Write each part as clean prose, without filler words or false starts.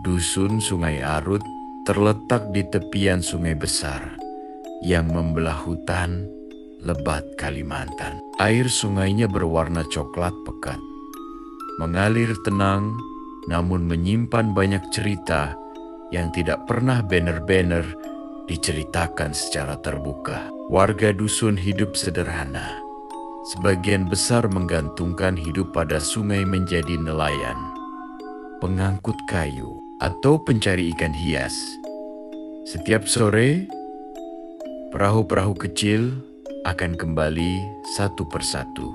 Dusun Sungai Arut terletak di tepian sungai besar yang membelah hutan lebat Kalimantan. Air sungainya berwarna coklat pekat, mengalir tenang namun menyimpan banyak cerita yang tidak pernah bener-bener diceritakan secara terbuka. Warga dusun hidup sederhana. Sebagian besar menggantungkan hidup pada sungai menjadi nelayan, pengangkut kayu, atau pencari ikan hias. Setiap sore, perahu-perahu kecil akan kembali satu persatu,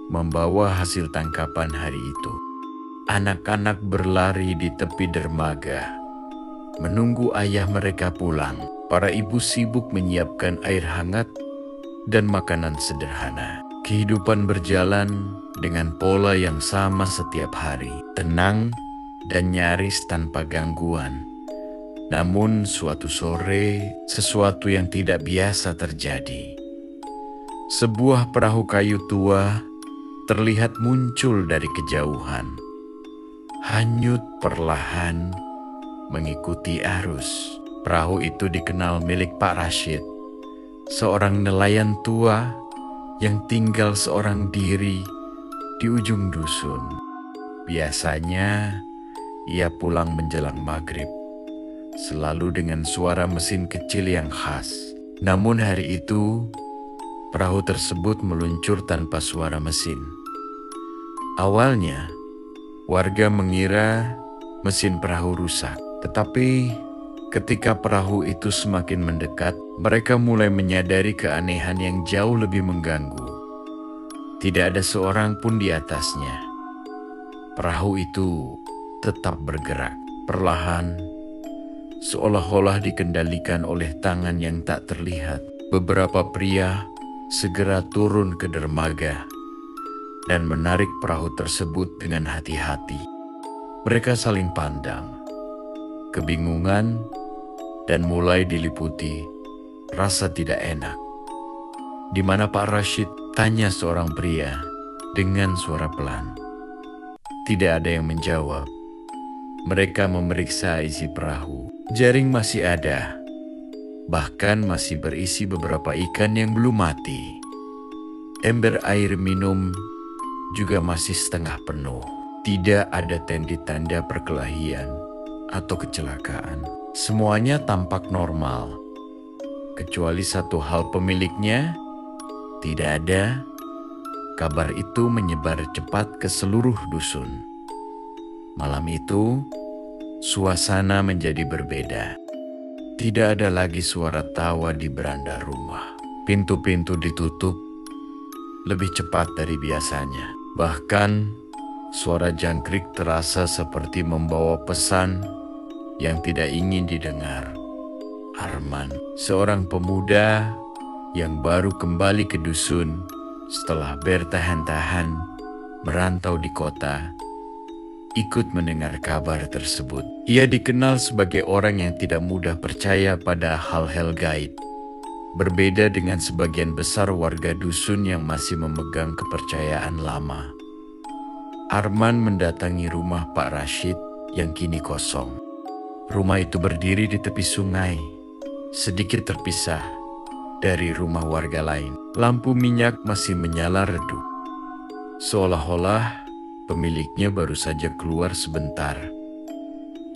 membawa hasil tangkapan hari itu. Anak-anak berlari di tepi dermaga, menunggu ayah mereka pulang. Para ibu sibuk menyiapkan air hangat dan makanan sederhana. Kehidupan berjalan dengan pola yang sama setiap hari, tenang dan nyaris tanpa gangguan. Namun suatu sore, sesuatu yang tidak biasa terjadi. Sebuah perahu kayu tua terlihat muncul dari kejauhan, hanyut perlahan mengikuti arus. Perahu itu dikenal milik Pak Rashid, seorang nelayan tua yang tinggal seorang diri di ujung dusun. Biasanya ia pulang menjelang maghrib, selalu dengan suara mesin kecil yang khas. Namun hari itu, perahu tersebut meluncur tanpa suara mesin. Awalnya, warga mengira mesin perahu rusak, tetapi ketika perahu itu semakin mendekat, mereka mulai menyadari keanehan yang jauh lebih mengganggu. Tidak ada seorang pun di atasnya. Perahu itu tetap bergerak, perlahan, seolah-olah dikendalikan oleh tangan yang tak terlihat. Beberapa pria segera turun ke dermaga dan menarik perahu tersebut dengan hati-hati. Mereka saling pandang, kebingungan, dan mulai diliputi rasa tidak enak. "Di mana Pak Rashid?" tanya seorang pria dengan suara pelan. Tidak ada yang menjawab. Mereka memeriksa isi perahu. Jaring masih ada, bahkan masih berisi beberapa ikan yang belum mati. Ember air minum juga masih setengah penuh. Tidak ada tanda perkelahian atau kecelakaan. Semuanya tampak normal, kecuali satu hal: pemiliknya tidak ada. Kabar itu menyebar cepat ke seluruh dusun. Malam itu, suasana menjadi berbeda. Tidak ada lagi suara tawa di beranda rumah. Pintu-pintu ditutup lebih cepat dari biasanya. Bahkan, suara jangkrik terasa seperti membawa pesan yang tidak ingin didengar. Arman, seorang pemuda yang baru kembali ke dusun setelah bertahan-tahan merantau di kota, ikut mendengar kabar tersebut. Ia dikenal sebagai orang yang tidak mudah percaya pada hal-hal gaib. Berbeda dengan sebagian besar warga dusun yang masih memegang kepercayaan lama. Arman mendatangi rumah Pak Rashid yang kini kosong. Rumah itu berdiri di tepi sungai, sedikit terpisah dari rumah warga lain. Lampu minyak masih menyala redup, seolah-olah pemiliknya baru saja keluar sebentar.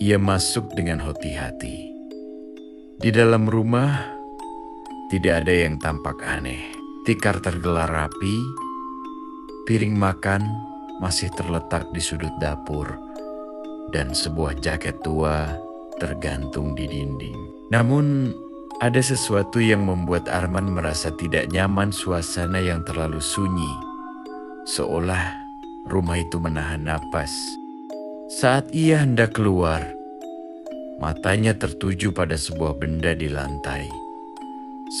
Ia masuk dengan hati-hati. Di dalam rumah, tidak ada yang tampak aneh. Tikar tergelar rapi, piring makan masih terletak di sudut dapur, dan sebuah jaket tua tergantung di dinding. Namun, ada sesuatu yang membuat Arman merasa tidak nyaman. Suasana yang terlalu sunyi, seolah rumah itu menahan napas. Saat ia hendak keluar, matanya tertuju pada sebuah benda di lantai.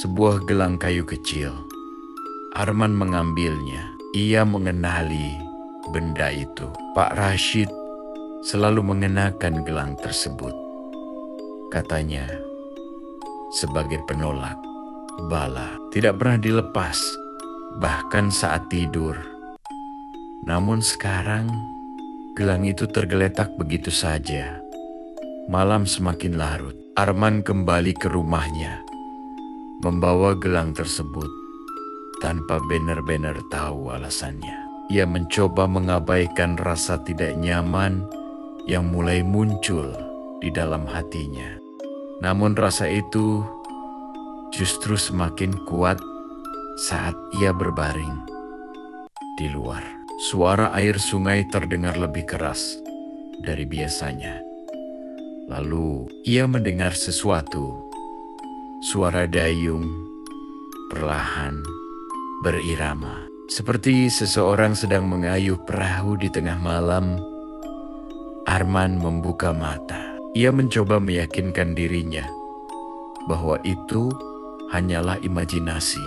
Sebuah gelang kayu kecil. Arman mengambilnya. Ia mengenali benda itu. Pak Rashid selalu mengenakan gelang tersebut, katanya, sebagai penolak bala. Tidak pernah dilepas, bahkan saat tidur. Namun sekarang, gelang itu tergeletak begitu saja, Malam semakin larut. Arman kembali ke rumahnya, membawa gelang tersebut tanpa benar-benar tahu alasannya. Ia mencoba mengabaikan rasa tidak nyaman yang mulai muncul di dalam hatinya. Namun rasa itu justru semakin kuat saat ia berbaring di luar. Suara air sungai terdengar lebih keras dari biasanya. Lalu ia mendengar sesuatu. Suara dayung perlahan berirama, seperti seseorang sedang mengayuh perahu di tengah malam. Arman membuka mata. Ia mencoba meyakinkan dirinya bahwa itu hanyalah imajinasi.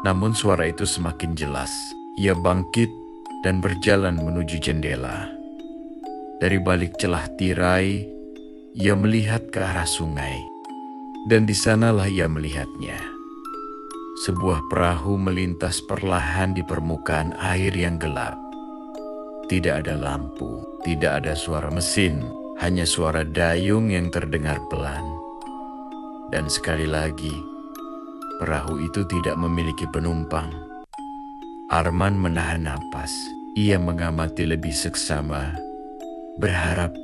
Namun suara itu semakin jelas. Ia bangkit dan berjalan menuju jendela. Dari balik celah tirai, ia melihat ke arah sungai. Dan di sanalah ia melihatnya. Sebuah perahu melintas perlahan di permukaan air yang gelap. Tidak ada lampu, tidak ada suara mesin, hanya suara dayung yang terdengar pelan. Dan sekali lagi, perahu itu tidak memiliki penumpang. Arman menahan napas. Ia mengamati lebih seksama, berharap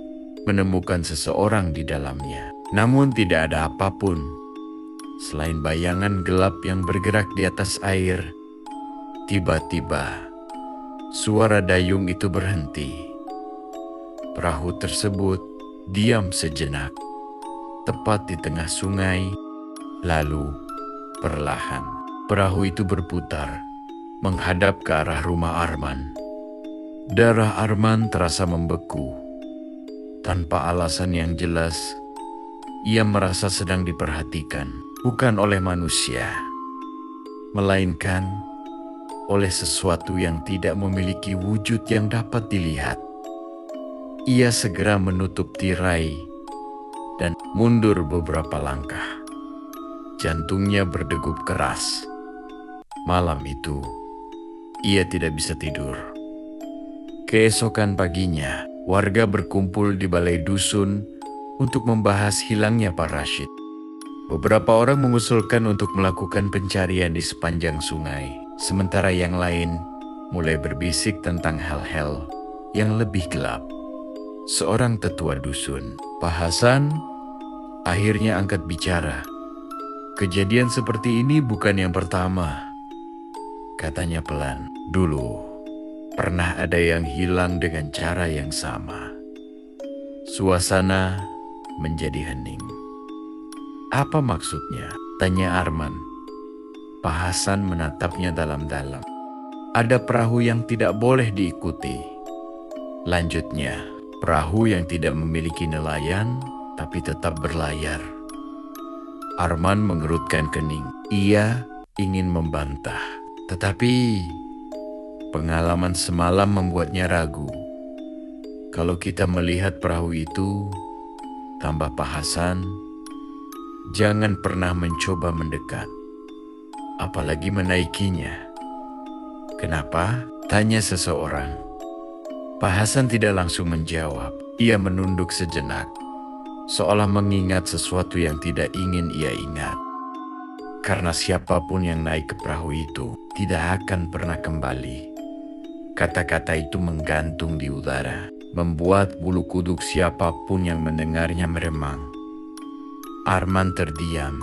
menemukan seseorang di dalamnya. Namun tidak ada apapun selain bayangan gelap yang bergerak di atas air. Tiba-tiba, suara dayung itu berhenti. Perahu tersebut diam sejenak, tepat di tengah sungai. Lalu, perlahan, perahu itu berputar, menghadap ke arah rumah Arman. Darah Arman terasa membeku. Tanpa alasan yang jelas, ia merasa sedang diperhatikan, bukan oleh manusia, melainkan oleh sesuatu yang tidak memiliki wujud yang dapat dilihat. Ia segera menutup tirai dan mundur beberapa langkah. Jantungnya berdegup keras. Malam itu, ia tidak bisa tidur. Keesokan paginya, warga berkumpul di balai dusun untuk membahas hilangnya Pak Rashid. Beberapa orang mengusulkan untuk melakukan pencarian di sepanjang sungai, sementara yang lain mulai berbisik tentang hal-hal yang lebih gelap. Seorang tetua dusun, Pak Hasan, akhirnya angkat bicara. Kejadian seperti ini bukan yang pertama, katanya pelan. Dulu, pernah ada yang hilang dengan cara yang sama. Suasana menjadi hening. Apa maksudnya? Tanya Arman. Pak Hasan menatapnya dalam-dalam. Ada perahu yang tidak boleh diikuti. Lanjutnya, perahu yang tidak memiliki nelayan tapi tetap berlayar. Arman mengerutkan kening. Ia ingin membantah, tetapi pengalaman semalam membuatnya ragu. Kalau kita melihat perahu itu, tambah Pak Hasan, jangan pernah mencoba mendekat, apalagi menaikinya. Kenapa? Tanya seseorang. Pak Hasan tidak langsung menjawab. Ia menunduk sejenak, seolah mengingat sesuatu yang tidak ingin ia ingat. Karena siapapun yang naik ke perahu itu tidak akan pernah kembali. Kata-kata itu menggantung di udara, membuat bulu kuduk siapapun yang mendengarnya meremang. Arman terdiam.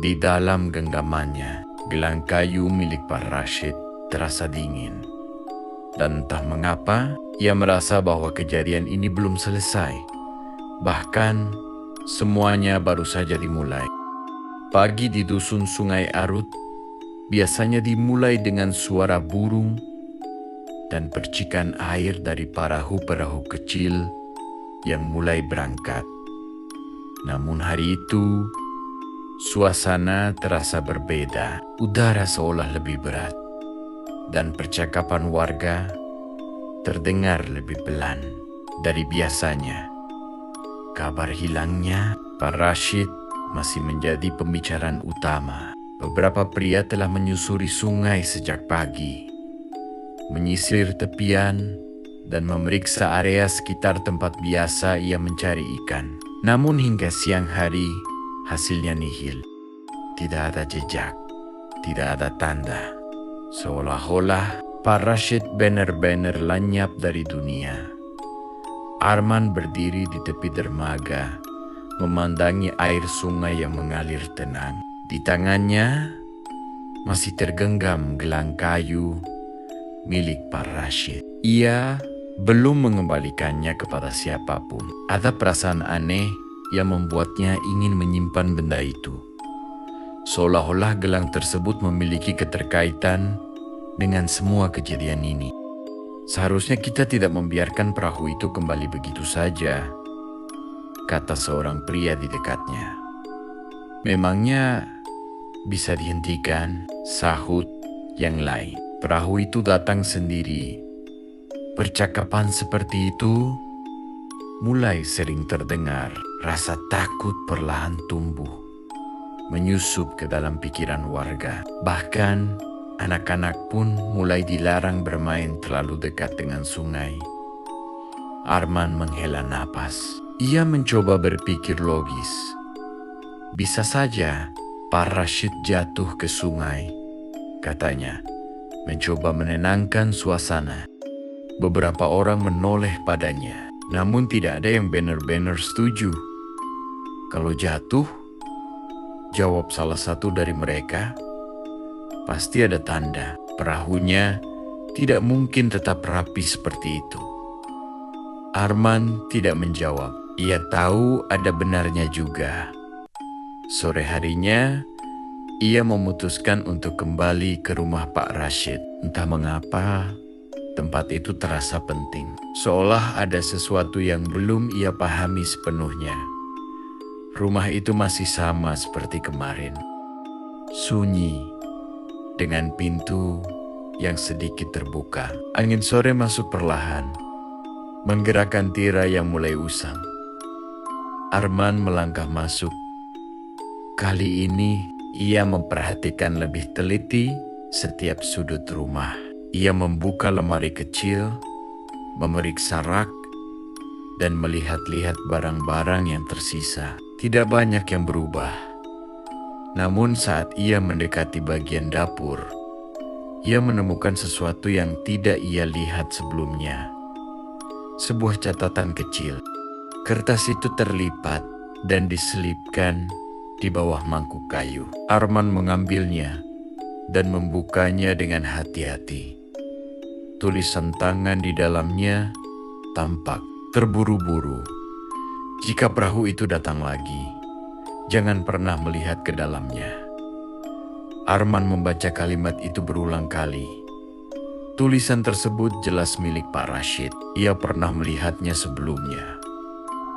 Di dalam genggamannya, gelang kayu milik Pak Rashid terasa dingin. Dan entah mengapa, ia merasa bahwa kejadian ini belum selesai. Bahkan, semuanya baru saja dimulai. Pagi di dusun Sungai Arut biasanya dimulai dengan suara burung dan percikan air dari perahu-perahu kecil yang mulai berangkat. Namun hari itu, suasana terasa berbeda. Udara seolah lebih berat, dan percakapan warga terdengar lebih pelan dari biasanya. Kabar hilangnya Pak Rashid masih menjadi pembicaraan utama. Beberapa pria telah menyusuri sungai sejak pagi, menyisir tepian dan memeriksa area sekitar tempat biasa ia mencari ikan. Namun hingga siang hari, hasilnya nihil. Tidak ada jejak, tidak ada tanda. Seolah-olah Pak Rashid benar-benar lenyap dari dunia. Arman berdiri di tepi dermaga, memandangi air sungai yang mengalir tenang. Di tangannya masih tergenggam gelang kayu milik Pak Rashid. Ia belum mengembalikannya kepada siapapun. Ada perasaan aneh yang membuatnya ingin menyimpan benda itu. Seolah-olah gelang tersebut memiliki keterkaitan dengan semua kejadian ini. Seharusnya kita tidak membiarkan perahu itu kembali begitu saja, kata seorang pria di dekatnya. Memangnya bisa dihentikan, sahut yang lain. Perahu itu datang sendiri. Percakapan seperti itu mulai sering terdengar. Rasa takut perlahan tumbuh, menyusup ke dalam pikiran warga. Bahkan anak-anak pun mulai dilarang bermain terlalu dekat dengan sungai. Arman menghela napas. Ia mencoba berpikir logis. Bisa saja Pak Rashid jatuh ke sungai, katanya, mencoba menenangkan suasana. Beberapa orang menoleh padanya, namun tidak ada yang benar-benar setuju. Kalau jatuh, jawab salah satu dari mereka, pasti ada tanda. Perahunya tidak mungkin tetap rapi seperti itu. Arman tidak menjawab. Ia tahu ada benarnya juga. Sore harinya, ia memutuskan untuk kembali ke rumah Pak Rashid. Entah mengapa, tempat itu terasa penting. Seolah ada sesuatu yang belum ia pahami sepenuhnya. Rumah itu masih sama seperti kemarin. Sunyi, dengan pintu yang sedikit terbuka. Angin sore masuk perlahan, menggerakkan tirai yang mulai usang. Arman melangkah masuk. Kali ini ia memperhatikan lebih teliti setiap sudut rumah. Ia membuka lemari kecil, memeriksa rak, dan melihat-lihat barang-barang yang tersisa. Tidak banyak yang berubah. Namun saat ia mendekati bagian dapur, ia menemukan sesuatu yang tidak ia lihat sebelumnya. Sebuah catatan kecil. Kertas itu terlipat dan diselipkan di bawah mangkuk kayu. Arman mengambilnya dan membukanya dengan hati-hati. Tulisan tangan di dalamnya tampak terburu-buru. Jika perahu itu datang lagi, jangan pernah melihat ke dalamnya. Arman membaca kalimat itu berulang kali. Tulisan tersebut jelas milik Pak Rashid. Ia pernah melihatnya sebelumnya.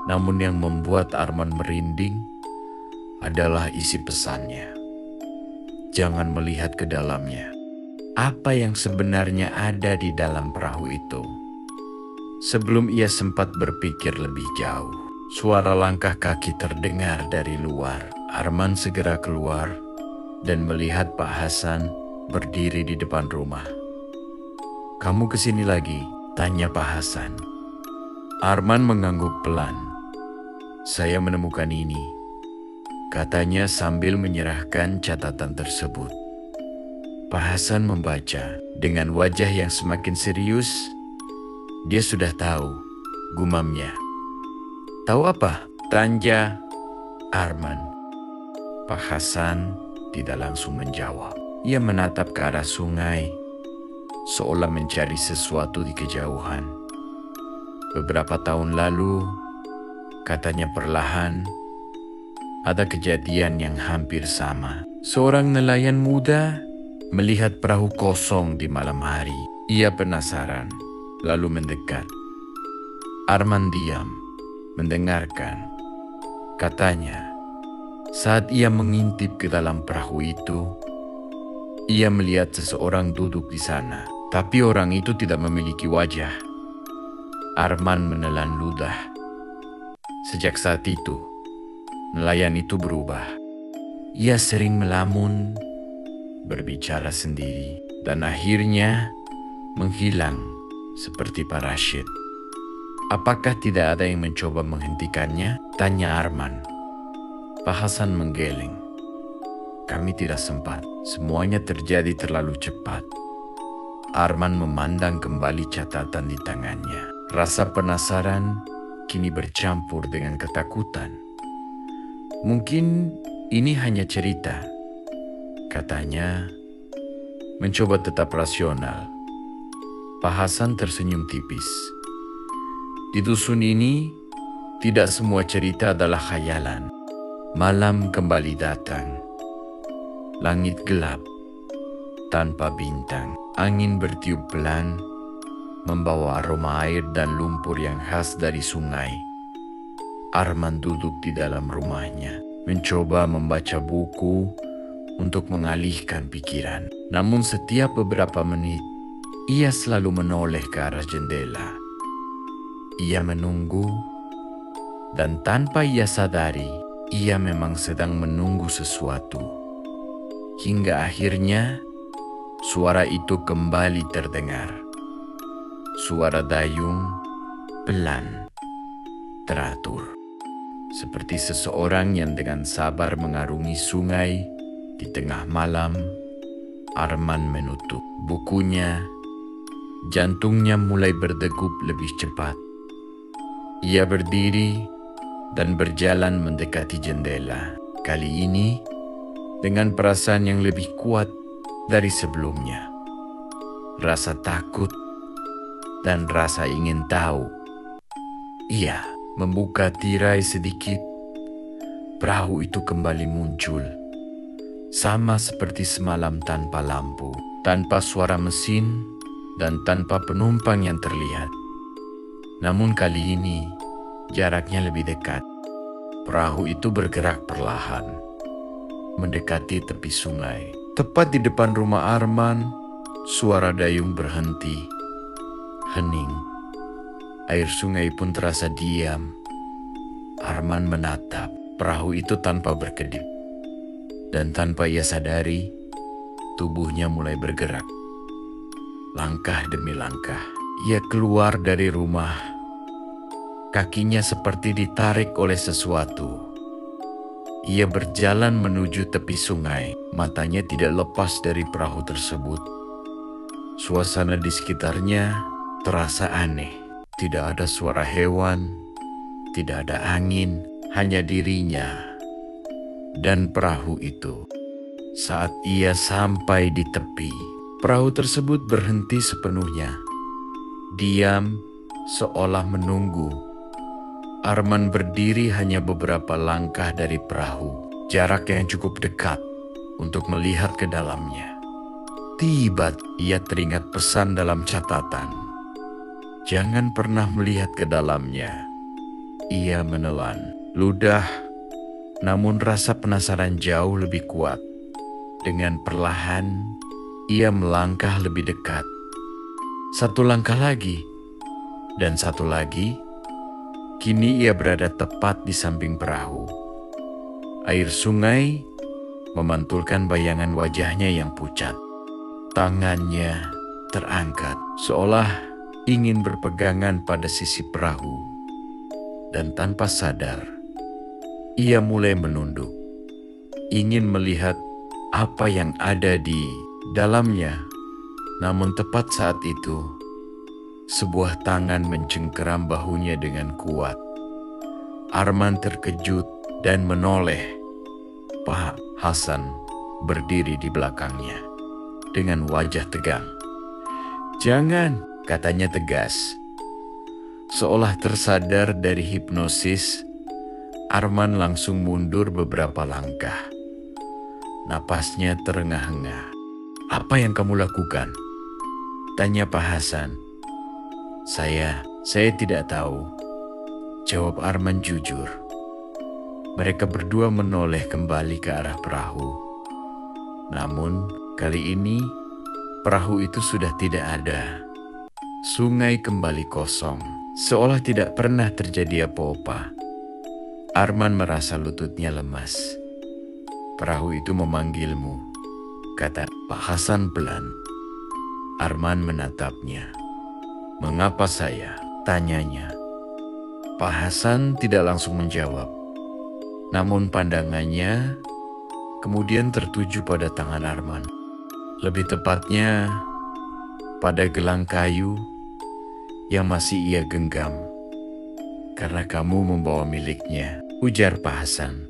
Namun yang membuat Arman merinding adalah isi pesannya. Jangan melihat ke dalamnya. Apa yang sebenarnya ada di dalam perahu itu? Sebelum ia sempat berpikir lebih jauh, suara langkah kaki terdengar dari luar. Arman segera keluar dan melihat Pak Hasan berdiri di depan rumah. "Kamu kesini lagi?" tanya Pak Hasan. Arman mengangguk pelan. "Saya menemukan ini," katanya sambil menyerahkan catatan tersebut. Pak Hasan membaca dengan wajah yang semakin serius. Dia sudah tahu, gumamnya. "Tahu apa?" tanya Arman. Pak Hasan tidak langsung menjawab. Ia menatap ke arah sungai, seolah mencari sesuatu di kejauhan. "Beberapa tahun lalu," katanya perlahan, "ada kejadian yang hampir sama. Seorang nelayan muda melihat perahu kosong di malam hari. Ia penasaran, lalu mendekat. Arman diam, mendengarkan. Katanya, saat ia mengintip ke dalam perahu itu, ia melihat seseorang duduk di sana, tapi orang itu tidak memiliki wajah." Arman menelan ludah. Sejak saat itu, nelayan itu berubah. Ia sering melamun, berbicara sendiri, dan akhirnya menghilang seperti Pak Rashid. Apakah tidak ada yang mencoba menghentikannya? Tanya Arman. Pak Hasan menggeleng. Kami tidak sempat. Semuanya terjadi terlalu cepat. Arman memandang kembali catatan di tangannya. Rasa penasaran kini bercampur dengan ketakutan. Mungkin ini hanya cerita, katanya, mencoba tetap rasional. Pak Hasan tersenyum tipis. Di dusun ini, tidak semua cerita adalah khayalan. Malam kembali datang. Langit gelap, tanpa bintang. Angin bertiup pelan, membawa aroma air dan lumpur yang khas dari sungai. Arman duduk di dalam rumahnya, mencoba membaca buku untuk mengalihkan pikiran. Namun setiap beberapa menit, ia selalu menoleh ke arah jendela. Ia menunggu, dan tanpa ia sadari, ia memang sedang menunggu sesuatu. Hingga akhirnya, suara itu kembali terdengar. Suara dayung, pelan, teratur. Seperti seseorang yang dengan sabar mengarungi sungai di tengah malam. Arman menutup bukunya. Jantungnya mulai berdegup lebih cepat. Ia berdiri dan berjalan mendekati jendela. Kali ini dengan perasaan yang lebih kuat dari sebelumnya. Rasa takut dan rasa ingin tahu. Ia membuka tirai sedikit. Perahu itu kembali muncul. Sama seperti semalam, tanpa lampu, tanpa suara mesin, dan tanpa penumpang yang terlihat. Namun kali ini, jaraknya lebih dekat. Perahu itu bergerak perlahan, mendekati tepi sungai. Tepat di depan rumah Arman, suara dayung berhenti. Hening. Air sungai pun terasa diam. Arman menatap perahu itu tanpa berkedip. Dan tanpa ia sadari, tubuhnya mulai bergerak. Langkah demi langkah, ia keluar dari rumah. Kakinya seperti ditarik oleh sesuatu. Ia berjalan menuju tepi sungai. Matanya tidak lepas dari perahu tersebut. Suasana di sekitarnya terasa aneh. Tidak ada suara hewan, tidak ada angin, hanya dirinya dan perahu itu. Saat ia sampai di tepi, perahu tersebut berhenti sepenuhnya. Diam, seolah menunggu. Arman berdiri hanya beberapa langkah dari perahu, jarak yang cukup dekat untuk melihat ke dalamnya. Tiba-tiba ia teringat pesan dalam catatan. Jangan pernah melihat ke dalamnya. Ia menelan ludah, namun rasa penasaran jauh lebih kuat. Dengan perlahan, ia melangkah lebih dekat. Satu langkah lagi, dan satu lagi. Kini ia berada tepat di samping perahu. Air sungai memantulkan bayangan wajahnya yang pucat. Tangannya terangkat, seolah ingin berpegangan pada sisi perahu. Dan tanpa sadar, ia mulai menunduk, ingin melihat apa yang ada di dalamnya. Namun tepat saat itu, sebuah tangan mencengkeram bahunya dengan kuat. Arman terkejut dan menoleh. Pak Hasan berdiri di belakangnya dengan wajah tegang. "Jangan," katanya tegas. Seolah tersadar dari hipnosis, Arman langsung mundur beberapa langkah. Napasnya terengah-engah. "Apa yang kamu lakukan?" tanya Pak Hasan. Saya tidak tahu," jawab Arman jujur. Mereka berdua menoleh kembali ke arah perahu. Namun kali ini perahu itu sudah tidak ada. Sungai kembali kosong, seolah tidak pernah terjadi apa-apa. Arman merasa lututnya lemas. "Perahu itu memanggilmu," kata Pak Hasan pelan. Arman menatapnya. "Mengapa saya?" tanyanya. Pak Hasan tidak langsung menjawab. Namun pandangannya kemudian tertuju pada tangan Arman. Lebih tepatnya pada gelang kayu yang masih ia genggam. "Karena kamu membawa miliknya," ujar Pak Hasan.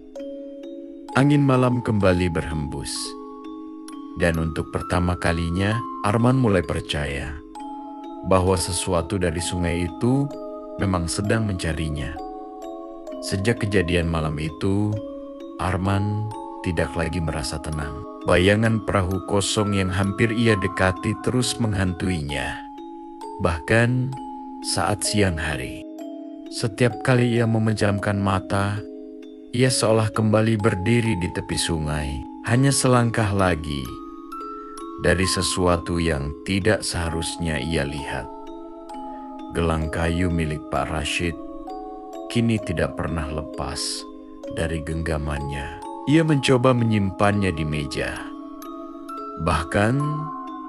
Angin malam kembali berhembus. Dan untuk pertama kalinya Arman mulai percaya bahwa sesuatu dari sungai itu memang sedang mencarinya. Sejak kejadian malam itu, Arman tidak lagi merasa tenang. Bayangan perahu kosong yang hampir ia dekati terus menghantuinya. Bahkan saat siang hari, setiap kali ia memejamkan mata, ia seolah kembali berdiri di tepi sungai, hanya selangkah lagi dari sesuatu yang tidak seharusnya ia lihat. Gelang kayu milik Pak Rashid kini tidak pernah lepas dari genggamannya. Ia mencoba menyimpannya di meja. Bahkan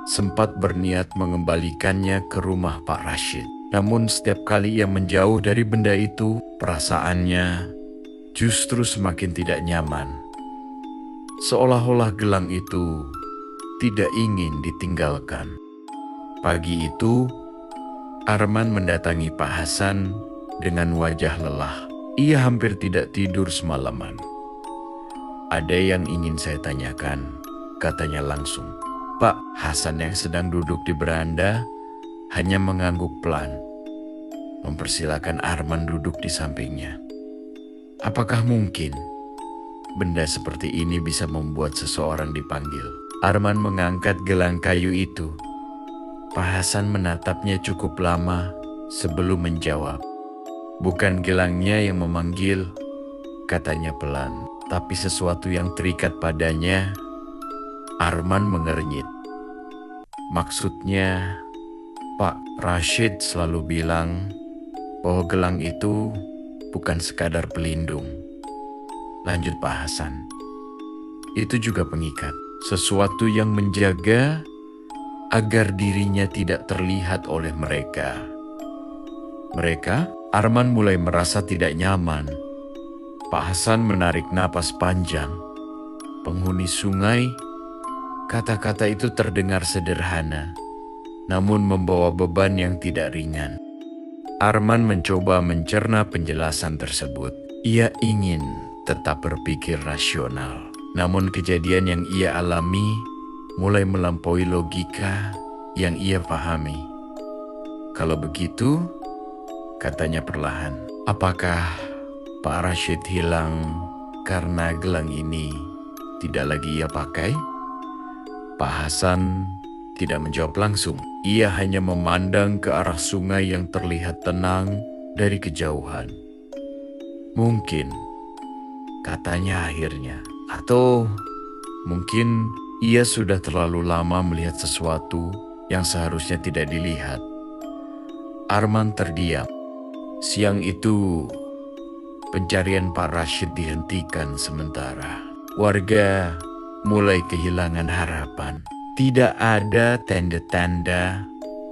sempat berniat mengembalikannya ke rumah Pak Rashid. Namun setiap kali ia menjauh dari benda itu, perasaannya justru semakin tidak nyaman. Seolah-olah gelang itu tidak ingin ditinggalkan. Pagi itu, Arman mendatangi Pak Hasan dengan wajah lelah. Ia hampir tidak tidur semalaman. "Ada yang ingin saya tanyakan," katanya langsung. Pak Hasan yang sedang duduk di beranda hanya mengangguk pelan, mempersilakan Arman duduk di sampingnya. Apakah mungkin benda seperti ini bisa membuat seseorang dipanggil? Arman mengangkat gelang kayu itu. Pak Hasan menatapnya cukup lama sebelum menjawab. "Bukan gelangnya yang memanggil," katanya pelan, "tapi sesuatu yang terikat padanya." Arman mengernyit. "Maksudnya, Pak Rashid selalu bilang bahwa gelang itu bukan sekadar pelindung," lanjut Pak Hasan. "Itu juga pengikat, sesuatu yang menjaga agar dirinya tidak terlihat oleh mereka." "Mereka?" Arman mulai merasa tidak nyaman. Pak Hasan menarik napas panjang. "Penghuni sungai." Kata-kata itu terdengar sederhana, namun membawa beban yang tidak ringan. Arman mencoba mencerna penjelasan tersebut. Ia ingin tetap berpikir rasional, namun kejadian yang ia alami mulai melampaui logika yang ia pahami. "Kalau begitu," katanya perlahan, "apakah Pak Rashid hilang karena gelang ini tidak lagi ia pakai?" Pak Hasan tidak menjawab langsung. Ia hanya memandang ke arah sungai yang terlihat tenang dari kejauhan. "Mungkin," katanya akhirnya, "atau mungkin ia sudah terlalu lama melihat sesuatu yang seharusnya tidak dilihat." Arman terdiam. Siang itu, pencarian Pak Rashid dihentikan sementara. Warga mulai kehilangan harapan. Tidak ada tanda-tanda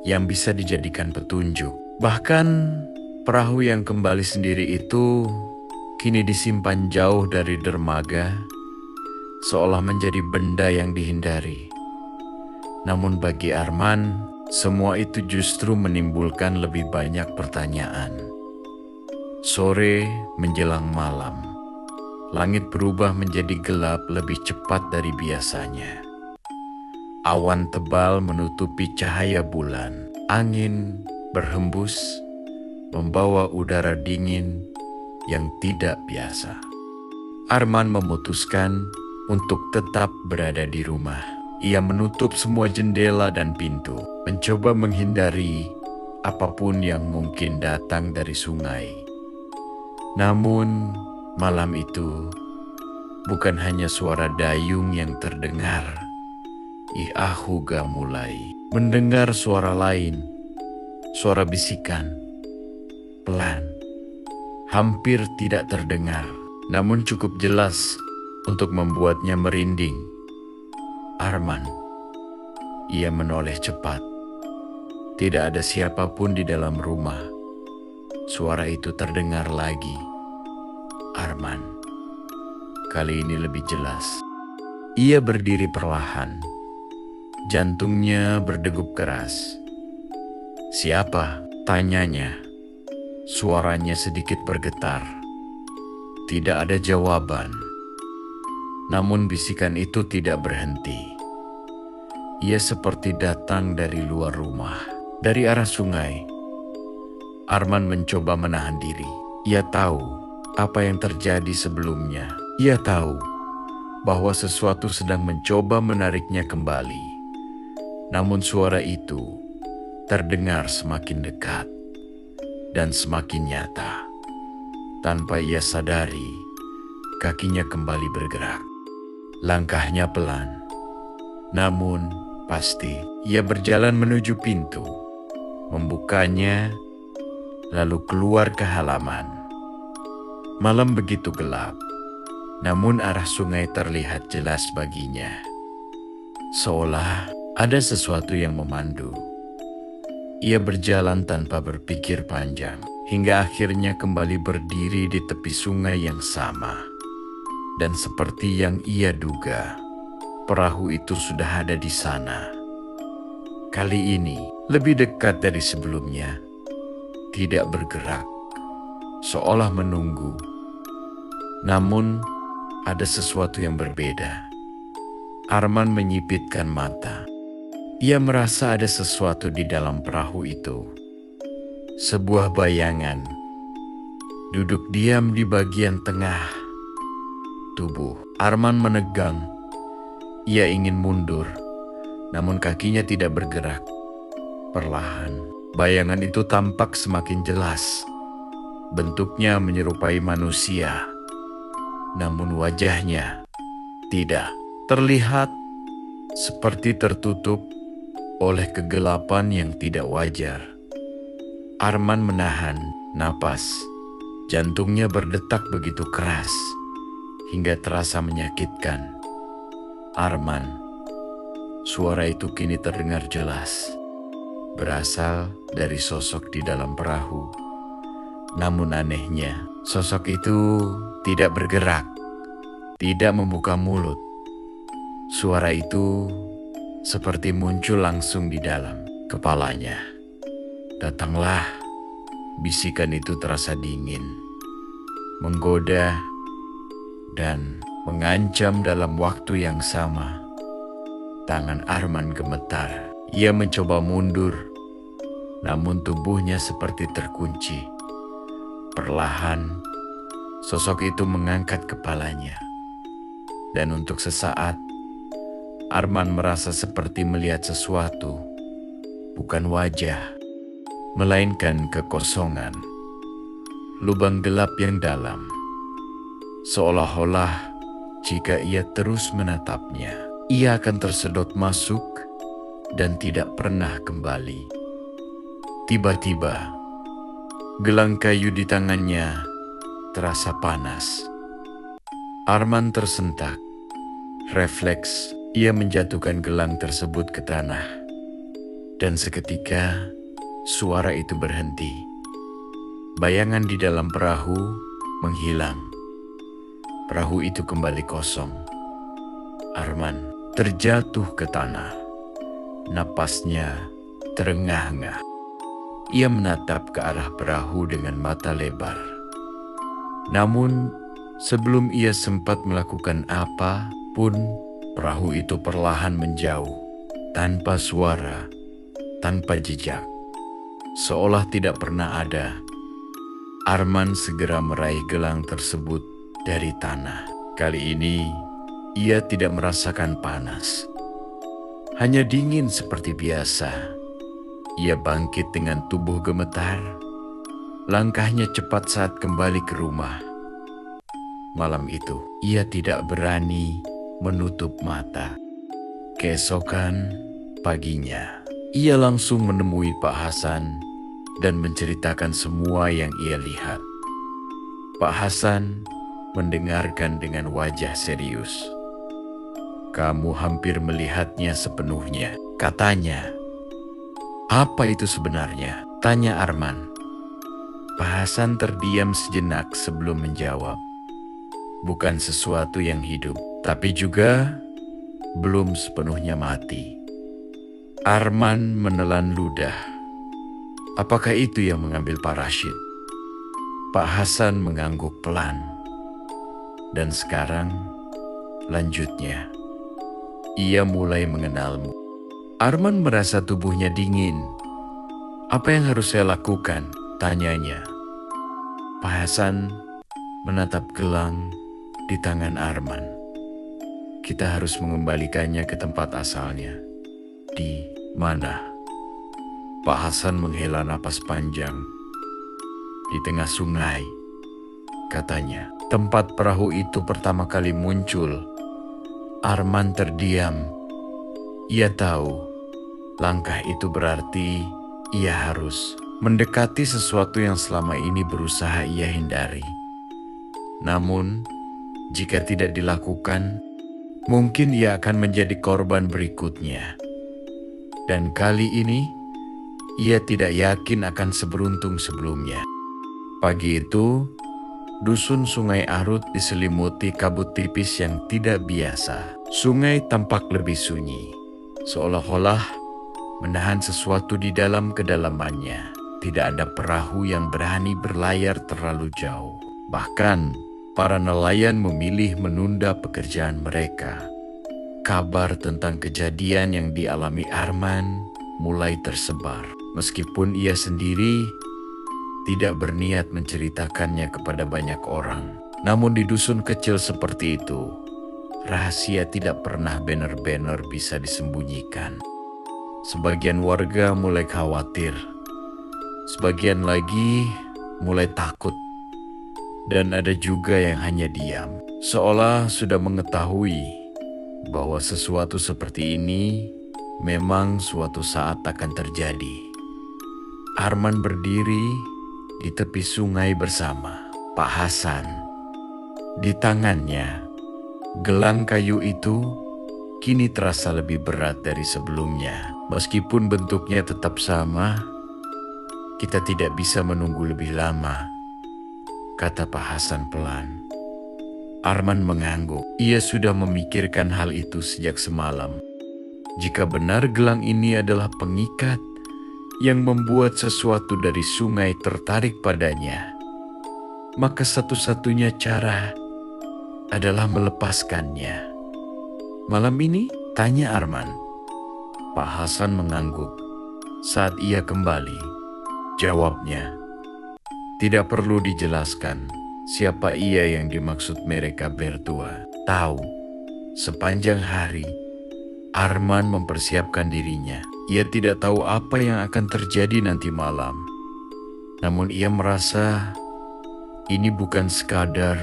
yang bisa dijadikan petunjuk. Bahkan perahu yang kembali sendiri itu kini disimpan jauh dari dermaga, seolah menjadi benda yang dihindari. Namun bagi Arman, semua itu justru menimbulkan lebih banyak pertanyaan. Sore menjelang malam, langit berubah menjadi gelap lebih cepat dari biasanya. Awan tebal menutupi cahaya bulan. Angin berhembus, membawa udara dingin yang tidak biasa. Arman memutuskan untuk tetap berada di rumah. Ia menutup semua jendela dan pintu, mencoba menghindari apapun yang mungkin datang dari sungai. Namun, malam itu bukan hanya suara dayung yang terdengar. Ahuga mulai mendengar suara lain, suara bisikan, pelan, hampir tidak terdengar, namun cukup jelas untuk membuatnya merinding. Arman, ia menoleh cepat. Tidak ada siapapun di dalam rumah. Suara itu terdengar lagi. Arman. Kali ini lebih jelas. Ia berdiri perlahan. Jantungnya berdegup keras. "Siapa?" tanyanya. Suaranya sedikit bergetar. Tidak ada jawaban. Namun bisikan itu tidak berhenti. Ia seperti datang dari luar rumah, dari arah sungai. Arman mencoba menahan diri. Ia tahu apa yang terjadi sebelumnya. Ia tahu bahwa sesuatu sedang mencoba menariknya kembali. Namun suara itu terdengar semakin dekat dan semakin nyata. Tanpa ia sadari, kakinya kembali bergerak. Langkahnya pelan, namun pasti. Ia berjalan menuju pintu, membukanya, lalu keluar ke halaman. Malam begitu gelap, namun arah sungai terlihat jelas baginya. Seolah ada sesuatu yang memandu. Ia berjalan tanpa berpikir panjang, hingga akhirnya kembali berdiri di tepi sungai yang sama. Dan seperti yang ia duga, perahu itu sudah ada di sana. Kali ini lebih dekat dari sebelumnya. Tidak bergerak, seolah menunggu. Namun ada sesuatu yang berbeda. Arman menyipitkan mata. Ia merasa ada sesuatu di dalam perahu itu. Sebuah bayangan duduk diam di bagian tengah tubuh. Arman menegang. Ia ingin mundur, namun kakinya tidak bergerak. Perlahan, bayangan itu tampak semakin jelas. Bentuknya menyerupai manusia, namun wajahnya tidak. Terlihat seperti tertutup oleh kegelapan yang tidak wajar. Arman menahan napas. Jantungnya berdetak begitu keras, hingga terasa menyakitkan. "Arman." Suara itu kini terdengar jelas. Berasal dari sosok di dalam perahu. Namun anehnya, sosok itu tidak bergerak, tidak membuka mulut. Suara itu seperti muncul langsung di dalam kepalanya. "Datanglah." Bisikan itu terasa dingin, menggoda, dan mengancam dalam waktu yang sama. Tangan Arman gemetar. Ia mencoba mundur, namun tubuhnya seperti terkunci. Perlahan, sosok itu mengangkat kepalanya. Dan untuk sesaat, Arman merasa seperti melihat sesuatu. Bukan wajah, melainkan kekosongan. Lubang gelap yang dalam. Seolah-olah jika ia terus menatapnya, ia akan tersedot masuk dan tidak pernah kembali. Tiba-tiba, gelang kayu di tangannya terasa panas. Arman tersentak. Refleks, ia menjatuhkan gelang tersebut ke tanah. Dan seketika, suara itu berhenti. Bayangan di dalam perahu menghilang. Perahu itu kembali kosong. Arman terjatuh ke tanah. Napasnya terengah-engah. Ia menatap ke arah perahu dengan mata lebar. Namun, sebelum ia sempat melakukan apa pun, perahu itu perlahan menjauh, tanpa suara, tanpa jejak. Seolah tidak pernah ada. Arman segera meraih gelang tersebut dari tanah. Kali ini, ia tidak merasakan panas. Hanya dingin seperti biasa. Ia bangkit dengan tubuh gemetar. Langkahnya cepat saat kembali ke rumah. Malam itu, ia tidak berani menutup mata. Keesokan paginya, ia langsung menemui Pak Hasan dan menceritakan semua yang ia lihat. Pak Hasan mendengarkan dengan wajah serius. "Kamu hampir melihatnya sepenuhnya," katanya. "Apa itu sebenarnya?" tanya Arman. Pak Hasan terdiam sejenak sebelum menjawab. "Bukan sesuatu yang hidup, tapi juga belum sepenuhnya mati." Arman menelan ludah. "Apakah itu yang mengambil Pak Rashid?" Pak Hasan mengangguk pelan. "Dan sekarang, lanjutnya, ia mulai mengenalmu." Arman merasa tubuhnya dingin. "Apa yang harus saya lakukan?" tanyanya. Pak Hasan menatap gelang di tangan Arman. "Kita harus mengembalikannya ke tempat asalnya." "Di mana?" Pak Hasan menghela napas panjang. "Di tengah sungai," katanya. "Tempat perahu itu pertama kali muncul." Arman terdiam. Ia tahu langkah itu berarti ia harus mendekati sesuatu yang selama ini berusaha ia hindari. Namun, jika tidak dilakukan, mungkin ia akan menjadi korban berikutnya. Dan kali ini, ia tidak yakin akan seberuntung sebelumnya. Pagi itu, dusun Sungai Arut diselimuti kabut tipis yang tidak biasa. Sungai tampak lebih sunyi, seolah-olah menahan sesuatu di dalam kedalamannya. Tidak ada perahu yang berani berlayar terlalu jauh. Bahkan, para nelayan memilih menunda pekerjaan mereka. Kabar tentang kejadian yang dialami Arman mulai tersebar. Meskipun ia sendiri tidak berniat menceritakannya kepada banyak orang. Namun di dusun kecil seperti itu, rahasia tidak pernah benar-benar bisa disembunyikan. Sebagian warga mulai khawatir, sebagian lagi mulai takut, dan ada juga yang hanya diam, seolah sudah mengetahui bahwa sesuatu seperti ini memang suatu saat akan terjadi. Arman berdiri di tepi sungai bersama Pak Hasan. Di tangannya, gelang kayu itu kini terasa lebih berat dari sebelumnya. Meskipun bentuknya tetap sama, kita tidak bisa menunggu lebih lama, kata Pak Hasan pelan. Arman mengangguk. Ia sudah memikirkan hal itu sejak semalam. Jika benar gelang ini adalah pengikat yang membuat sesuatu dari sungai tertarik padanya, maka satu-satunya cara adalah melepaskannya. "Malam ini?" tanya Arman. Pak Hasan mengangguk. Saat ia kembali, jawabnya, "Tidak perlu dijelaskan siapa ia yang dimaksud mereka berdua. Tahu, sepanjang hari, Arman mempersiapkan dirinya. Ia tidak tahu apa yang akan terjadi nanti malam. Namun ia merasa ini bukan sekadar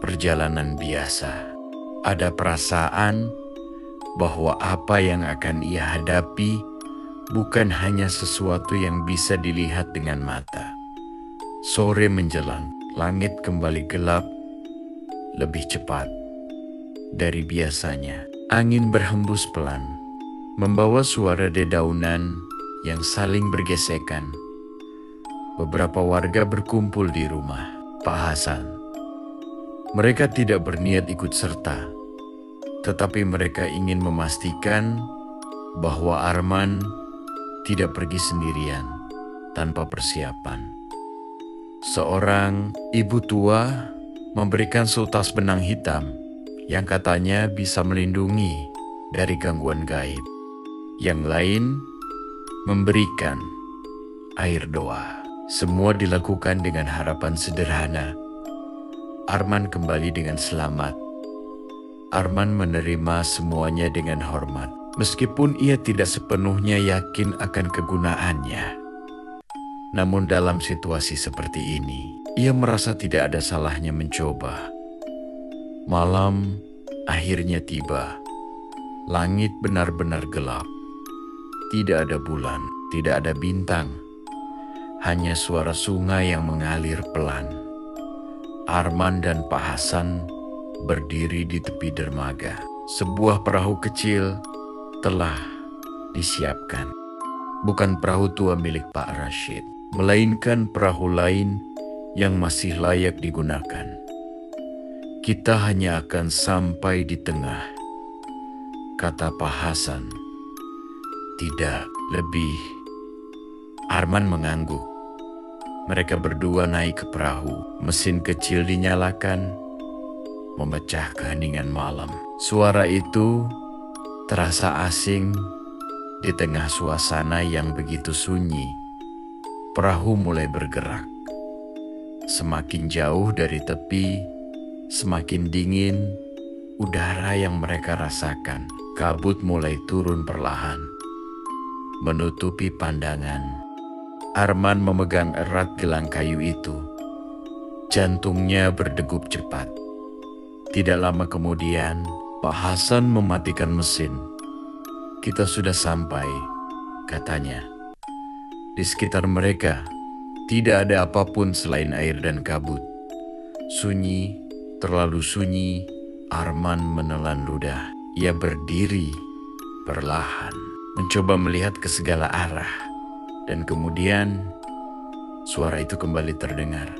perjalanan biasa. Ada perasaan bahwa apa yang akan ia hadapi bukan hanya sesuatu yang bisa dilihat dengan mata. Sore menjelang, langit kembali gelap lebih cepat dari biasanya. Angin berhembus pelan, membawa suara dedaunan yang saling bergesekan. Beberapa warga berkumpul di rumah Pak Hasan. Mereka tidak berniat ikut serta, tetapi mereka ingin memastikan bahwa Arman tidak pergi sendirian tanpa persiapan. Seorang ibu tua memberikan seutas benang hitam yang katanya bisa melindungi dari gangguan gaib. Yang lain memberikan air doa. Semua dilakukan dengan harapan sederhana. Arman kembali dengan selamat. Arman menerima semuanya dengan hormat, meskipun ia tidak sepenuhnya yakin akan kegunaannya. Namun dalam situasi seperti ini, ia merasa tidak ada salahnya mencoba. Malam akhirnya tiba. Langit benar-benar gelap. Tidak ada bulan, tidak ada bintang. Hanya suara sungai yang mengalir pelan. Arman dan Pak Hasan berdiri di tepi dermaga. Sebuah perahu kecil telah disiapkan. bukan perahu tua milik Pak Rashid, melainkan perahu lain yang masih layak digunakan. Kita hanya akan sampai di tengah, kata Pak Hasan. Tidak lebih. Arman mengangguk. Mereka berdua naik ke perahu. Mesin kecil dinyalakan, memecah keheningan malam. Suara itu terasa asing di tengah suasana yang begitu sunyi. Perahu mulai bergerak. Semakin jauh dari tepi, semakin dingin udara yang mereka rasakan. Kabut mulai turun perlahan, menutupi pandangan. Arman memegang erat gelang kayu itu. Jantungnya berdegup cepat. Tidak lama kemudian, Pak Hasan mematikan mesin. Kita sudah sampai, katanya. Di sekitar mereka, tidak ada apapun selain air dan kabut. Sunyi, terlalu sunyi. Arman menelan ludah. Ia berdiri, perlahan, mencoba melihat ke segala arah. Dan kemudian, suara itu kembali terdengar.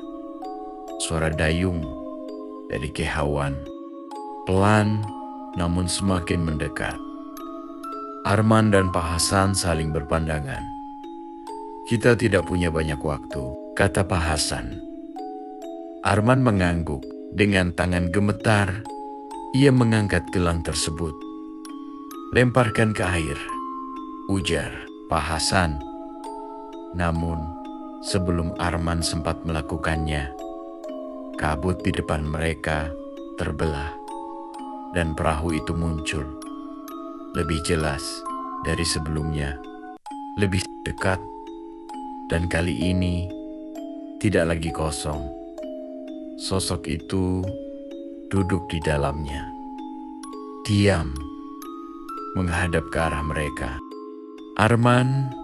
Suara dayung dari kehauan. Pelan, namun semakin mendekat. Arman dan Pak Hasan saling berpandangan. Kita tidak punya banyak waktu, kata Pak Hasan. Arman mengangguk. Dengan tangan gemetar, ia mengangkat gelang tersebut. Lemparkan ke air, ujar Pak Hasan. Namun, sebelum Arman sempat melakukannya, kabut di depan mereka terbelah dan perahu itu muncul. Lebih jelas dari sebelumnya, lebih dekat, dan kali ini tidak lagi kosong. Sosok itu duduk di dalamnya, diam, menghadap ke arah mereka. Arman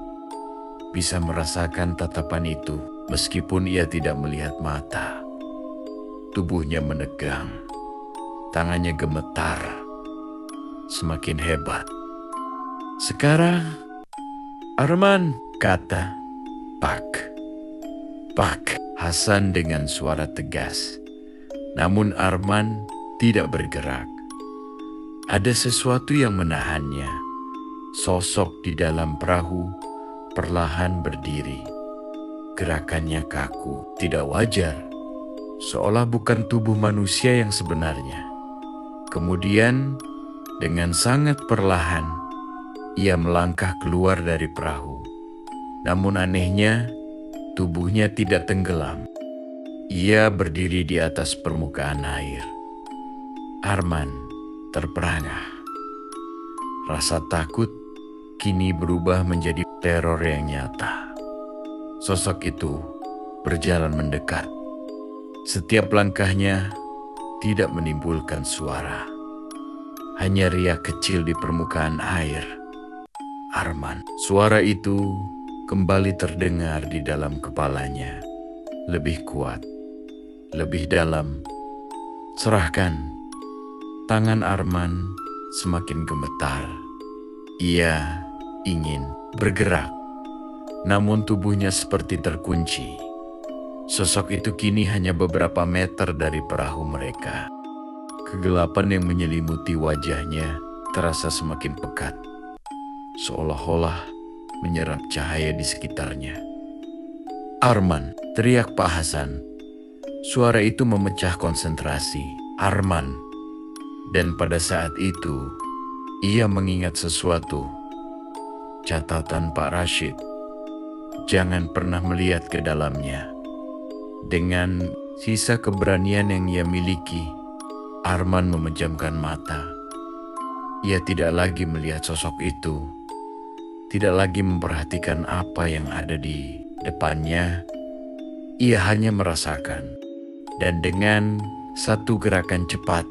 bisa merasakan tatapan itu meskipun ia tidak melihat mata. Tubuhnya menegang, tangannya gemetar, semakin hebat. Sekarang, Arman, kata Pak Hasan dengan suara tegas. Namun Arman tidak bergerak. Ada sesuatu yang menahannya. Sosok di dalam perahu perlahan berdiri. Gerakannya kaku, tidak wajar. Seolah bukan tubuh manusia yang sebenarnya. Kemudian, dengan sangat perlahan, ia melangkah keluar dari perahu. Namun anehnya, tubuhnya tidak tenggelam. Ia berdiri di atas permukaan air. Arman terperangah. Rasa takut kini berubah menjadi teror yang nyata. Sosok itu berjalan mendekat. Setiap langkahnya tidak menimbulkan suara. Hanya riak kecil di permukaan air. Arman, suara itu kembali terdengar di dalam kepalanya. Lebih kuat, lebih dalam. Serahkan. Tangan Arman semakin gemetar. Ia ingin bergerak, namun tubuhnya seperti terkunci. Sosok itu kini hanya beberapa meter dari perahu mereka. Kegelapan yang menyelimuti wajahnya terasa semakin pekat, seolah-olah menyerap cahaya di sekitarnya. Arman, teriak Pak Hasan. Suara itu memecah konsentrasi Arman. Dan pada saat itu, ia mengingat sesuatu. Catatan Pak Rashid. Jangan pernah melihat ke dalamnya. Dengan sisa keberanian yang ia miliki, Arman memejamkan mata. Ia tidak lagi melihat sosok itu. Tidak lagi memperhatikan apa yang ada di depannya. Ia hanya merasakan. Dan dengan satu gerakan cepat,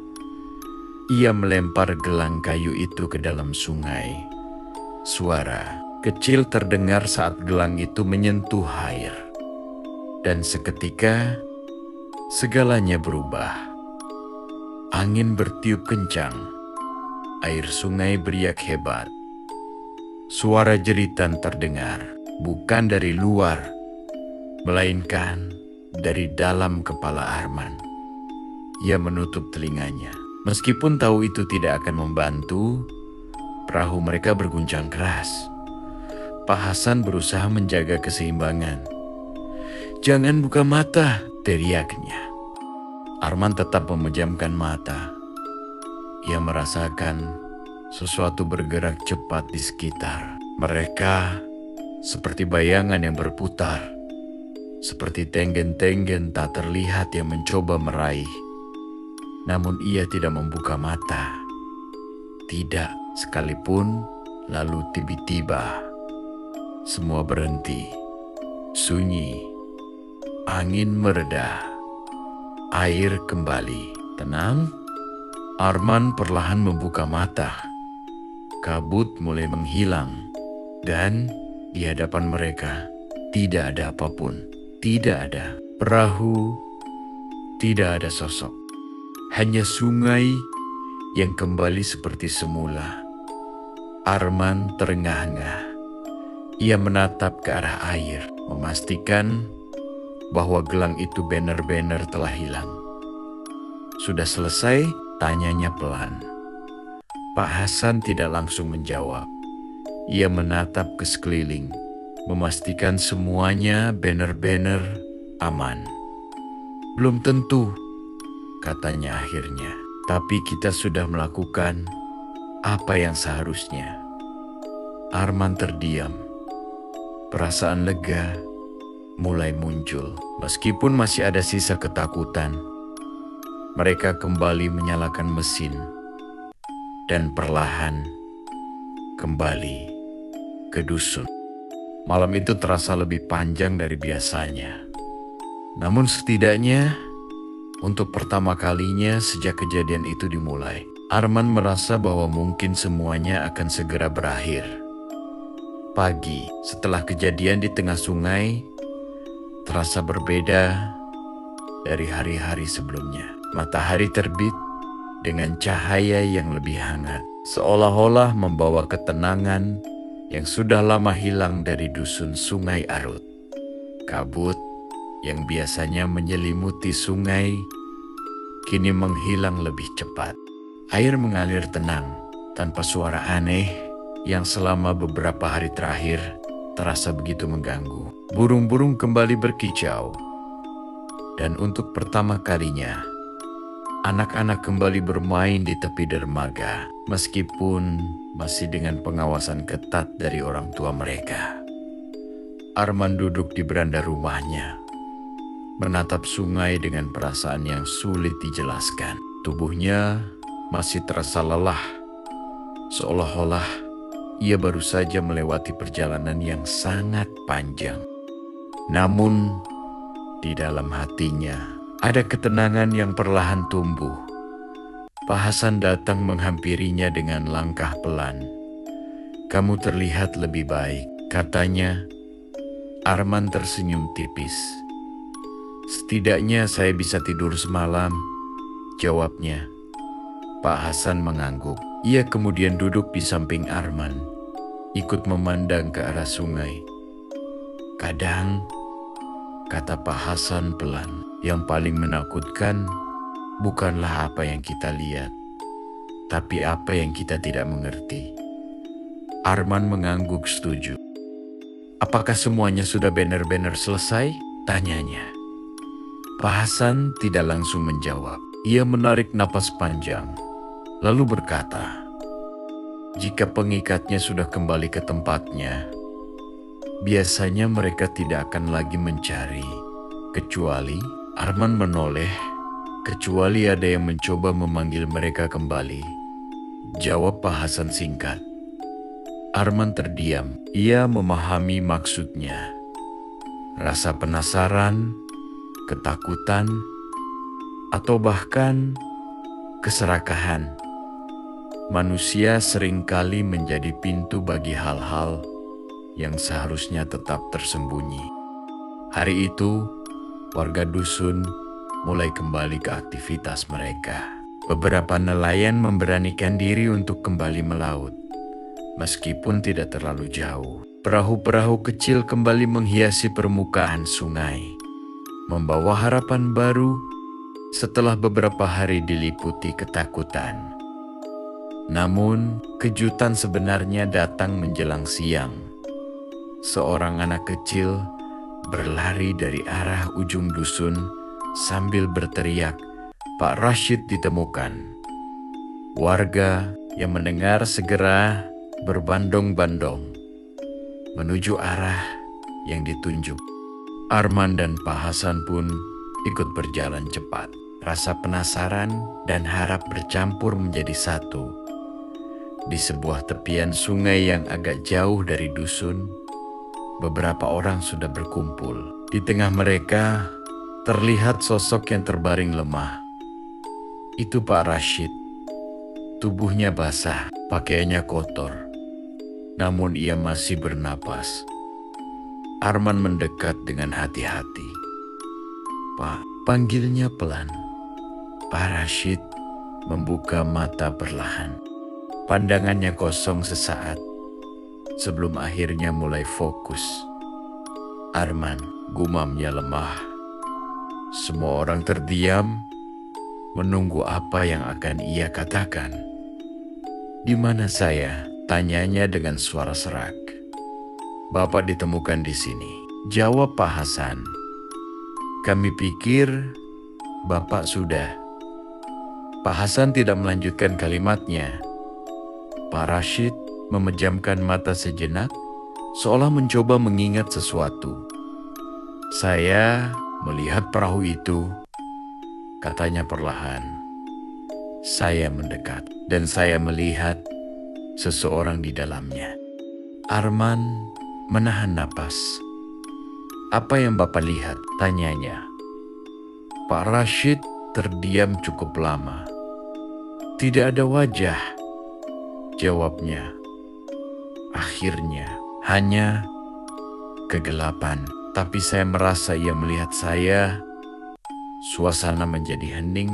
ia melempar gelang kayu itu ke dalam sungai. Suara kecil terdengar saat gelang itu menyentuh air. Dan seketika, segalanya berubah. Angin bertiup kencang. Air sungai beriak hebat. Suara jeritan terdengar, bukan dari luar, melainkan dari dalam kepala Arman. Ia menutup telinganya. Meskipun tahu itu tidak akan membantu, perahu mereka berguncang keras. Pak Hasan berusaha menjaga keseimbangan. "Jangan buka mata," teriaknya. Arman tetap memejamkan mata. Ia merasakan sesuatu bergerak cepat di sekitar. Mereka seperti bayangan yang berputar, seperti tenggen-tenggen tak terlihat yang mencoba meraih. Namun ia tidak membuka mata. Tidak sekalipun. Lalu tiba-tiba semua berhenti. Sunyi. Angin mereda. Air kembali tenang. Arman perlahan membuka mata. Kabut mulai menghilang. Dan di hadapan mereka tidak ada apapun. Tidak ada perahu. Tidak ada sosok. Hanya sungai yang kembali seperti semula. Arman terengah-engah. Ia menatap ke arah air, memastikan bahwa gelang itu benar-benar telah hilang. "Sudah selesai?" tanyanya pelan. Pak Hasan tidak langsung menjawab. Ia menatap ke sekeliling, memastikan semuanya benar-benar aman. "Belum tentu," katanya akhirnya. "Tapi kita sudah melakukan apa yang seharusnya." Arman terdiam. Perasaan lega mulai muncul. Meskipun masih ada sisa ketakutan, mereka kembali menyalakan mesin dan perlahan kembali ke dusun. Malam itu terasa lebih panjang dari biasanya. Namun setidaknya untuk pertama kalinya sejak kejadian itu dimulai, Arman merasa bahwa mungkin semuanya akan segera berakhir. Pagi setelah kejadian di tengah sungai terasa berbeda dari hari-hari sebelumnya. Matahari terbit dengan cahaya yang lebih hangat, seolah-olah membawa ketenangan yang sudah lama hilang dari dusun Sungai Arut. Kabut yang biasanya menyelimuti sungai kini menghilang lebih cepat. Air mengalir tenang tanpa suara aneh yang selama beberapa hari terakhir terasa begitu mengganggu. Burung-burung kembali berkicau. Dan untuk pertama kalinya, anak-anak kembali bermain di tepi dermaga, meskipun masih dengan pengawasan ketat dari orang tua mereka. Arman duduk di beranda rumahnya, menatap sungai dengan perasaan yang sulit dijelaskan. Tubuhnya masih terasa lelah, seolah-olah ia baru saja melewati perjalanan yang sangat panjang. Namun, di dalam hatinya ada ketenangan yang perlahan tumbuh. Pak Hasan datang menghampirinya dengan langkah pelan. "Kamu terlihat lebih baik," katanya. Arman tersenyum tipis. "Setidaknya saya bisa tidur semalam," jawabnya. Pak Hasan mengangguk. Ia kemudian duduk di samping Arman, ikut memandang ke arah sungai. "Kadang," kata Pak Hasan pelan, "yang paling menakutkan bukanlah apa yang kita lihat, tapi apa yang kita tidak mengerti." Arman mengangguk setuju. "Apakah semuanya sudah benar-benar selesai?" tanyanya. Pak Hasan tidak langsung menjawab. Ia menarik napas panjang, lalu berkata, "Jika pengikatnya sudah kembali ke tempatnya, biasanya mereka tidak akan lagi mencari, kecuali..." Arman menoleh, "Kecuali ada yang mencoba memanggil mereka kembali," jawab Pak Hasan singkat. Arman terdiam. Ia memahami maksudnya. Rasa penasaran, ketakutan, atau bahkan keserakahan. Manusia seringkali menjadi pintu bagi hal-hal yang seharusnya tetap tersembunyi. Hari itu, warga dusun mulai kembali ke aktivitas mereka. Beberapa nelayan memberanikan diri untuk kembali melaut. Meskipun tidak terlalu jauh, perahu-perahu kecil kembali menghiasi permukaan sungai, membawa harapan baru setelah beberapa hari diliputi ketakutan. Namun, kejutan sebenarnya datang menjelang siang. Seorang anak kecil berlari dari arah ujung dusun sambil berteriak, "Pak Rashid ditemukan." Warga yang mendengar segera berbandong-bandong menuju arah yang ditunjuk. Arman dan Pak Hasan pun ikut berjalan cepat. Rasa penasaran dan harap bercampur menjadi satu. Di sebuah tepian sungai yang agak jauh dari dusun, beberapa orang sudah berkumpul. Di tengah mereka terlihat sosok yang terbaring lemah. Itu Pak Rashid. Tubuhnya basah, pakaiannya kotor. Namun ia masih bernapas. Arman mendekat dengan hati-hati. "Pak," panggilnya pelan. Pak Rashid membuka mata perlahan. Pandangannya kosong sesaat sebelum akhirnya mulai fokus. "Arman," gumamnya lemah. Semua orang terdiam, menunggu apa yang akan ia katakan. "Di mana saya?" tanyanya dengan suara serak. "Bapak ditemukan di sini," jawab Pak Hasan. "Kami pikir Bapak sudah." Pak Hasan tidak melanjutkan kalimatnya. Pak Rashid memejamkan mata sejenak, seolah mencoba mengingat sesuatu. "Saya melihat perahu itu," katanya perlahan. "Saya mendekat dan saya melihat seseorang di dalamnya." Arman menahan napas. "Apa yang Bapak lihat?" tanyanya. Pak Rashid terdiam cukup lama. "Tidak ada wajah," jawabnya. "Akhirnya hanya kegelapan, tapi saya merasa ia melihat saya." Suasana menjadi hening.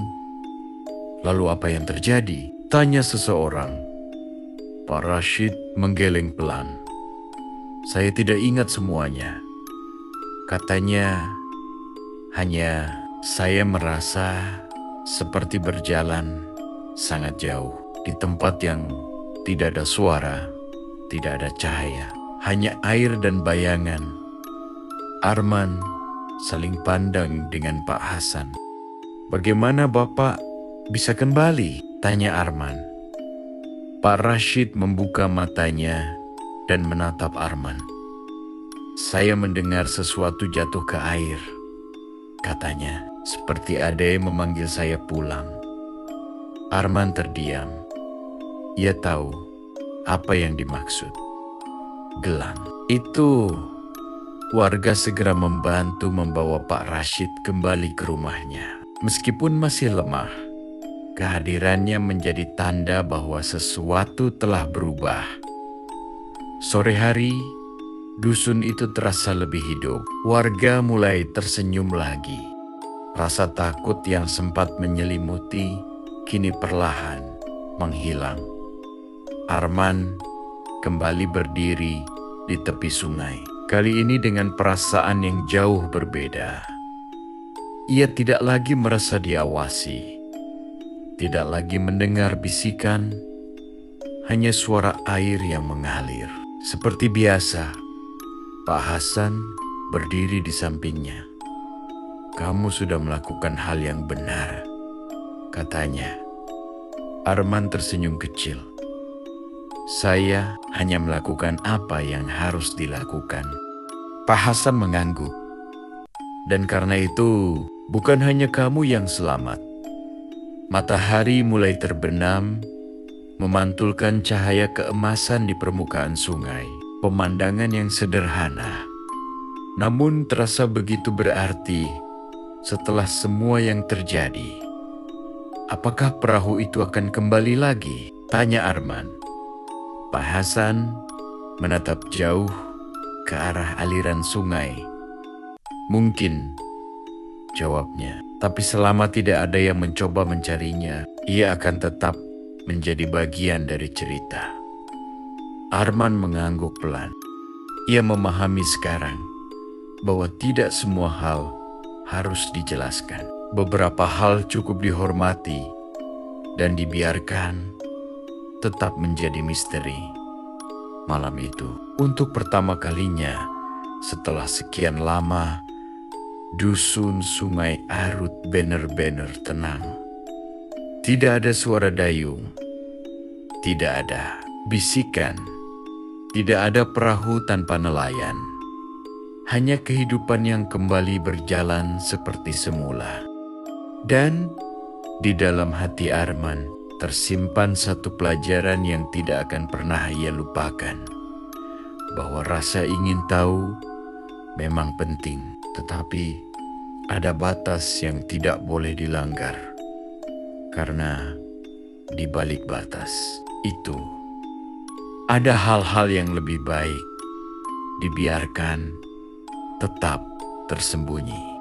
"Lalu apa yang terjadi?" tanya seseorang. Pak Rashid menggeleng pelan. "Saya tidak ingat semuanya," katanya. "Hanya saya merasa seperti berjalan sangat jauh di tempat yang tidak ada suara, tidak ada cahaya, hanya air dan bayangan." Arman saling pandang dengan Pak Hasan. "Bagaimana Bapak bisa kembali?" tanya Arman. Pak Rashid membuka matanya dan menatap Arman. "Saya mendengar sesuatu jatuh ke air," katanya, "seperti ada yang memanggil saya pulang." Arman terdiam. Ia tahu apa yang dimaksud. Gelang. Itu. Warga segera membantu membawa Pak Rashid kembali ke rumahnya. Meskipun masih lemah, kehadirannya menjadi tanda bahwa sesuatu telah berubah. Sore hari, dusun itu terasa lebih hidup. Warga mulai tersenyum lagi. Rasa takut yang sempat menyelimuti kini perlahan menghilang. Arman kembali berdiri di tepi sungai. Kali ini dengan perasaan yang jauh berbeda. Ia tidak lagi merasa diawasi, tidak lagi mendengar bisikan, hanya suara air yang mengalir. Seperti biasa, Pak Hasan berdiri di sampingnya. "Kamu sudah melakukan hal yang benar," katanya. Arman tersenyum kecil. "Saya hanya melakukan apa yang harus dilakukan." Pak Hasan mengangguk. "Dan karena itu, bukan hanya kamu yang selamat." Matahari mulai terbenam, memantulkan cahaya keemasan di permukaan sungai. Pemandangan yang sederhana, namun terasa begitu berarti setelah semua yang terjadi. "Apakah perahu itu akan kembali lagi?" tanya Arman. Pak Hasan menatap jauh ke arah aliran sungai. "Mungkin," jawabnya. "Tapi selama tidak ada yang mencoba mencarinya, ia akan tetap menjadi bagian dari cerita." Arman mengangguk pelan. Ia memahami sekarang bahwa tidak semua hal harus dijelaskan. Beberapa hal cukup dihormati dan dibiarkan tetap menjadi misteri. Malam itu, untuk pertama kalinya setelah sekian lama, dusun Sungai Arut benar-benar tenang. Tidak ada suara dayung, tidak ada bisikan, tidak ada perahu tanpa nelayan. Hanya kehidupan yang kembali berjalan seperti semula. Dan di dalam hati Arman tersimpan satu pelajaran yang tidak akan pernah ia lupakan. Bahwa rasa ingin tahu memang penting, tetapi ada batas yang tidak boleh dilanggar. Karena di balik batas itu ada hal-hal yang lebih baik dibiarkan tetap tersembunyi.